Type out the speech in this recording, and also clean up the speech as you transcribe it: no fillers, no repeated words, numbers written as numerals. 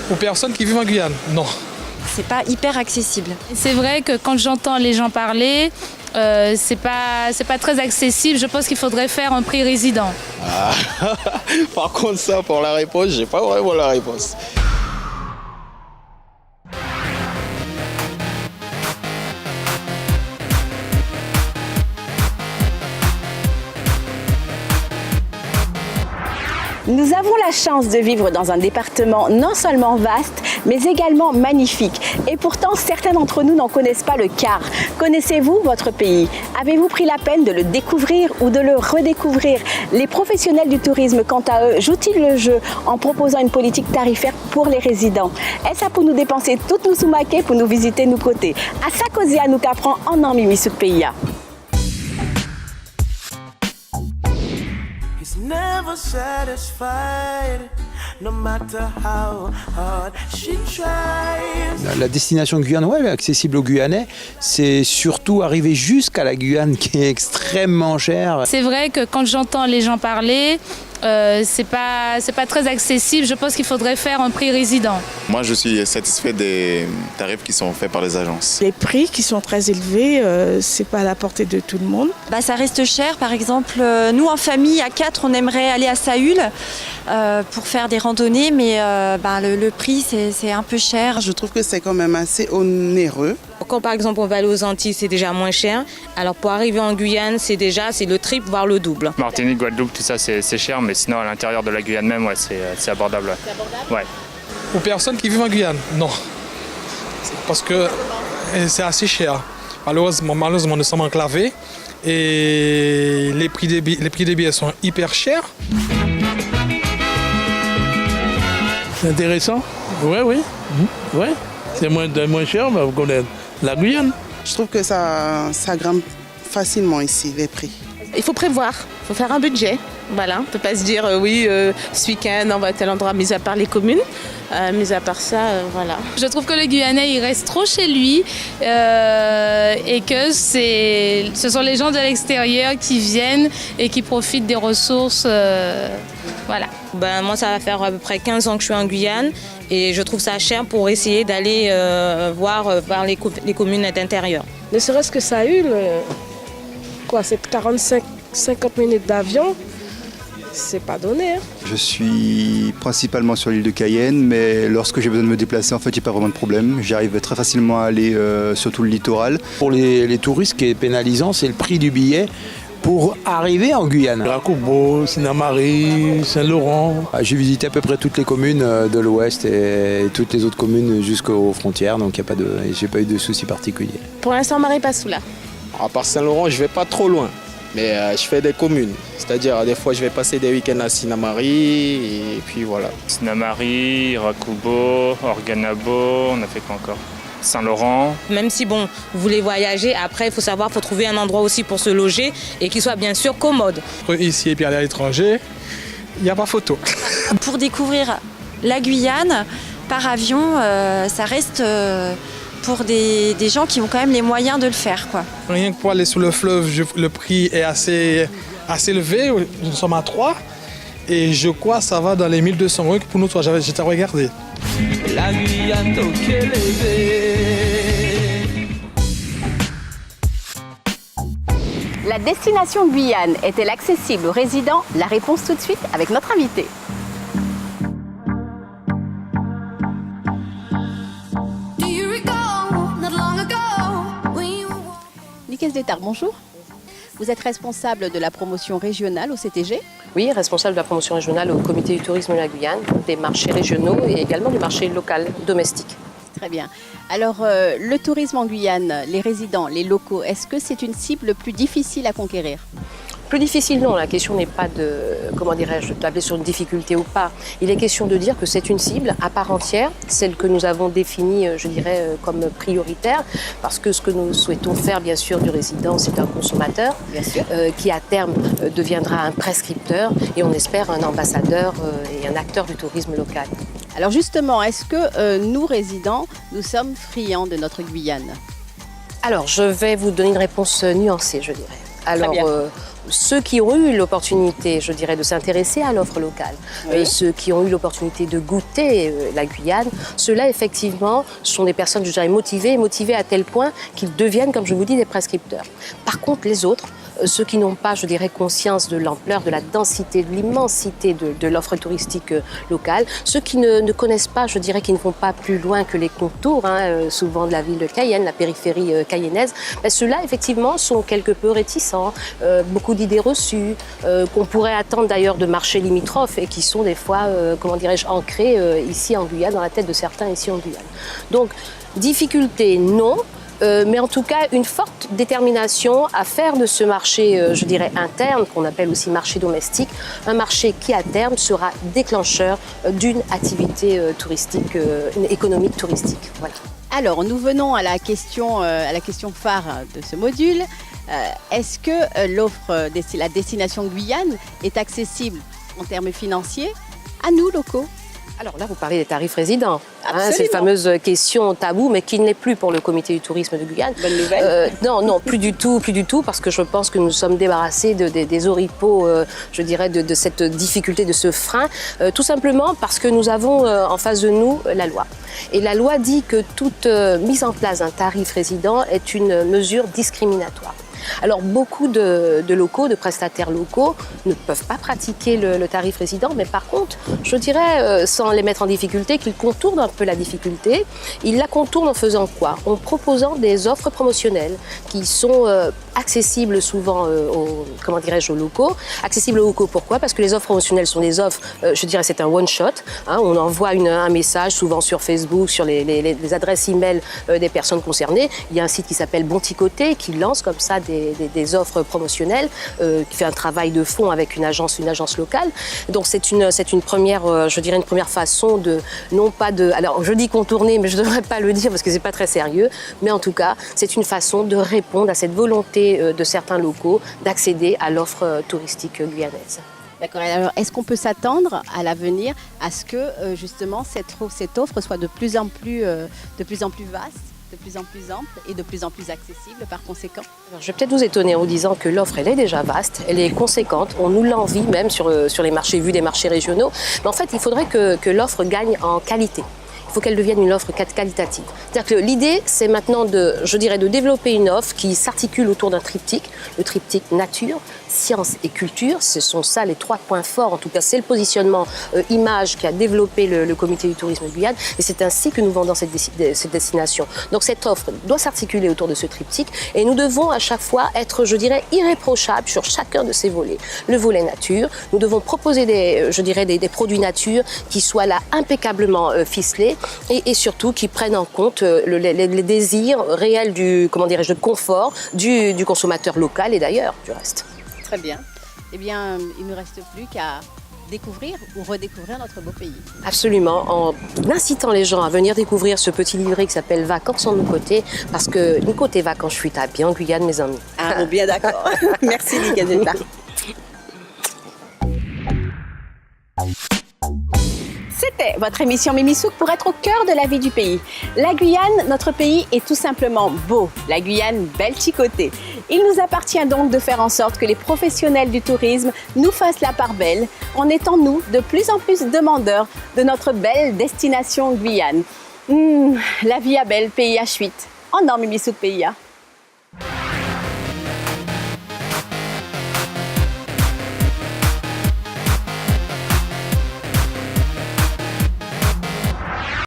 Aux personnes qui vivent en Guyane, non. C'est pas hyper accessible. C'est vrai que quand j'entends les gens parler, c'est pas très accessible. Je pense qu'il faudrait faire un prix résident. Ah, par contre, ça, pour la réponse, j'ai pas vraiment la réponse. Nous avons la chance de vivre dans un département non seulement vaste, mais également magnifique. Et pourtant, certains d'entre nous n'en connaissent pas le quart. Connaissez-vous votre pays? Avez-vous pris la peine de le découvrir ou de le redécouvrir? Les professionnels du tourisme, quant à eux, jouent-ils le jeu en proposant une politique tarifaire pour les résidents? Est-ce ça pour nous dépenser toutes nos soumaquets pour nous visiter nous côtés? À ça causer à nous qu'apprend en en mimi sous pays. Never satisfied, no matter how hard she tries. La destination Guyane, ouais, elle est accessible aux Guyanais. C'est surtout arriver jusqu'à la Guyane qui est extrêmement chère. C'est vrai que quand j'entends les gens parler, c'est pas très accessible. Je pense qu'il faudrait faire un prix résident. Moi, je suis satisfait des tarifs qui sont faits par les agences. Les prix qui sont très élevés, c'est pas à la portée de tout le monde. Ça reste cher. Par exemple, nous en famille, à 4, on aimerait aller à Saül pour faire des randonnées, mais le prix, c'est un peu cher. Je trouve que c'est quand même assez onéreux. Quand par exemple on va aller aux Antilles, c'est déjà moins cher. Alors pour arriver en Guyane, c'est le triple, voire le double. Martinique, Guadeloupe, tout ça c'est cher, mais sinon à l'intérieur de la Guyane même, ouais, c'est abordable. C'est abordable ? Ouais. Aux personnes qui vivent en Guyane, non. Parce que c'est assez cher. Malheureusement, nous sommes enclavés et les prix des billets sont hyper chers. C'est intéressant. Oui. Ouais. C'est moins cher, mais vous connaissez la Guyane. Je trouve que ça grimpe facilement ici, les prix. Il faut prévoir, il faut faire un budget. Voilà, on ne peut pas se dire ce week-end on va à tel endroit, mis à part les communes. Mis à part ça, voilà. Je trouve que le Guyanais, il reste trop chez lui et que ce sont les gens de l'extérieur qui viennent et qui profitent des ressources. Voilà. Moi, ça va faire à peu près 15 ans que je suis en Guyane et je trouve ça cher pour essayer d'aller voir les communes d'intérieur. Ne serait-ce que Saül, c'est 45-50 minutes d'avion. C'est pas donné. Je suis principalement sur l'île de Cayenne, mais lorsque j'ai besoin de me déplacer, en fait, j'ai pas vraiment de problème. J'arrive très facilement à aller sur tout le littoral. Pour les touristes, ce qui est pénalisant, c'est le prix du billet pour arriver en Guyane. Racoubo, Sinamari, Saint-Laurent. J'ai visité à peu près toutes les communes de l'Ouest et toutes les autres communes jusqu'aux frontières, donc j'ai pas eu de soucis particuliers. Pour l'instant, Marie passe sous là. À part Saint-Laurent, je vais pas trop loin. Mais je fais des communes, c'est-à-dire des fois je vais passer des week-ends à Sinamari et puis voilà. Sinamari, Racoubo, Organabo, on a fait quoi encore? Saint-Laurent. Même si vous voulez voyager, après il faut trouver un endroit aussi pour se loger et qui soit bien sûr commode. Ici et puis aller à l'étranger, il n'y a pas photo. Pour découvrir la Guyane par avion, ça reste... pour des gens qui ont quand même les moyens de le faire, quoi. Rien que pour aller sous le fleuve, le prix est assez élevé. Nous sommes à 3 et je crois que ça va dans les 1200 € pour nous. J'étais regardé. La Guyane La destination Guyane est-elle accessible aux résidents? La réponse tout de suite avec notre invité. Nicaise Détard, bonjour. Vous êtes responsable de la promotion régionale au CTG? Oui, responsable de la promotion régionale au comité du tourisme de la Guyane, des marchés régionaux et également du marché local domestique. Très bien. Alors, le tourisme en Guyane, les résidents, les locaux, est-ce que c'est une cible plus difficile à conquérir? Plus difficile, non. La question n'est pas de, tabler sur une difficulté ou pas. Il est question de dire que c'est une cible à part entière, celle que nous avons définie, comme prioritaire, parce que ce que nous souhaitons faire, bien sûr, du résident, c'est un consommateur, bien sûr. Qui à terme deviendra un prescripteur et on espère un ambassadeur et un acteur du tourisme local. Alors justement, est-ce que nous, résidents, nous sommes friands de notre Guyane? Alors, je vais vous donner une réponse nuancée, je dirais. Alors, ceux qui ont eu l'opportunité, je dirais, de s'intéresser à l'offre locale, ceux qui ont eu l'opportunité de goûter la Guyane, ceux-là, effectivement, sont des personnes, je dirais, motivées à tel point qu'ils deviennent, comme je vous dis, des prescripteurs. Par contre, les autres, ceux qui n'ont pas, je dirais, conscience de l'ampleur, de la densité, de l'immensité de l'offre touristique locale, ceux qui ne connaissent pas, je dirais, qui ne vont pas plus loin que les contours, souvent de la ville de Cayenne, la périphérie cayennaise, ceux-là, effectivement, sont quelque peu réticents, beaucoup d'idées reçues, qu'on pourrait attendre d'ailleurs de marchés limitrophes et qui sont des fois, comment dirais-je, ancrés ici en Guyane, dans la tête de certains ici en Guyane. Donc, difficulté, non. Mais en tout cas, une forte détermination à faire de ce marché, je dirais, interne, qu'on appelle aussi marché domestique, un marché qui, à terme, sera déclencheur d'une activité touristique, économique touristique. Voilà. Alors, nous venons à la question phare de ce module. Est-ce que la destination Guyane est accessible en termes financiers à nous, locaux ? Alors là, vous parlez des tarifs résidents. C'est la fameuse question tabou, mais qui ne l'est plus pour le comité du tourisme de Guyane. Bonne nouvelle. Non, plus du tout, parce que je pense que nous sommes débarrassés des oripeaux, je dirais, de cette difficulté, de ce frein, tout simplement parce que nous avons en face de nous la loi. Et la loi dit que toute mise en place d'un tarif résident est une mesure discriminatoire. Alors beaucoup de locaux, de prestataires locaux ne peuvent pas pratiquer le tarif résident, mais par contre, je dirais, sans les mettre en difficulté, qu'ils contournent un peu la difficulté. Ils la contournent en faisant quoi? En proposant des offres promotionnelles qui sont accessibles souvent aux locaux. Accessibles aux locaux, pourquoi? Parce que les offres promotionnelles sont des offres, je dirais, c'est un one-shot. On envoie un message souvent sur Facebook, sur les adresses e-mail des personnes concernées. Il y a un site qui s'appelle Bonticoté qui lance comme ça des offres promotionnelles, qui fait un travail de fond avec une agence locale. Donc c'est une première, je dirais, une première façon de, non pas de, alors je dis contourner, mais je ne devrais pas le dire parce que c'est pas très sérieux, mais en tout cas, c'est une façon de répondre à cette volonté de certains locaux d'accéder à l'offre touristique guyanaise. D'accord. Alors, est-ce qu'on peut s'attendre à l'avenir à ce que justement cette offre soit de plus en plus vaste, de plus en plus ample et de plus en plus accessible par conséquent? Alors, je vais peut-être vous étonner en vous disant que l'offre, elle est déjà vaste, elle est conséquente, on nous l'envie même sur les marchés vus des marchés régionaux, mais en fait, il faudrait que l'offre gagne en qualité. Il faut qu'elle devienne une offre qualitative. C'est-à-dire que l'idée, c'est maintenant de développer une offre qui s'articule autour d'un triptyque, le triptyque nature, science et culture. Ce sont ça les trois points forts. En tout cas, c'est le positionnement image qui a développé le comité du tourisme de Guyane. Et c'est ainsi que nous vendons cette destination. Donc cette offre doit s'articuler autour de ce triptyque. Et nous devons à chaque fois être, je dirais, irréprochables sur chacun de ces volets. Le volet nature, nous devons proposer des produits nature qui soient là impeccablement ficelés et surtout qui prennent en compte les désirs réels de confort du consommateur local et d'ailleurs du reste. Très bien. Eh bien, il ne nous reste plus qu'à découvrir ou redécouvrir notre beau pays. Absolument, en incitant les gens à venir découvrir ce petit livret qui s'appelle Vacances en nos côtés, parce que nous côté vacances, je suis à bien en Guyane, mes amis. Ah, bien d'accord. Merci, Ligazetta. C'était votre émission Mimisouk pour être au cœur de la vie du pays. La Guyane, notre pays, est tout simplement beau. La Guyane, belle chicotée. Il nous appartient donc de faire en sorte que les professionnels du tourisme nous fassent la part belle en étant, nous, de plus en plus demandeurs de notre belle destination Guyane. La vie à belle, pays à chuite. En or Mimisouk PIA.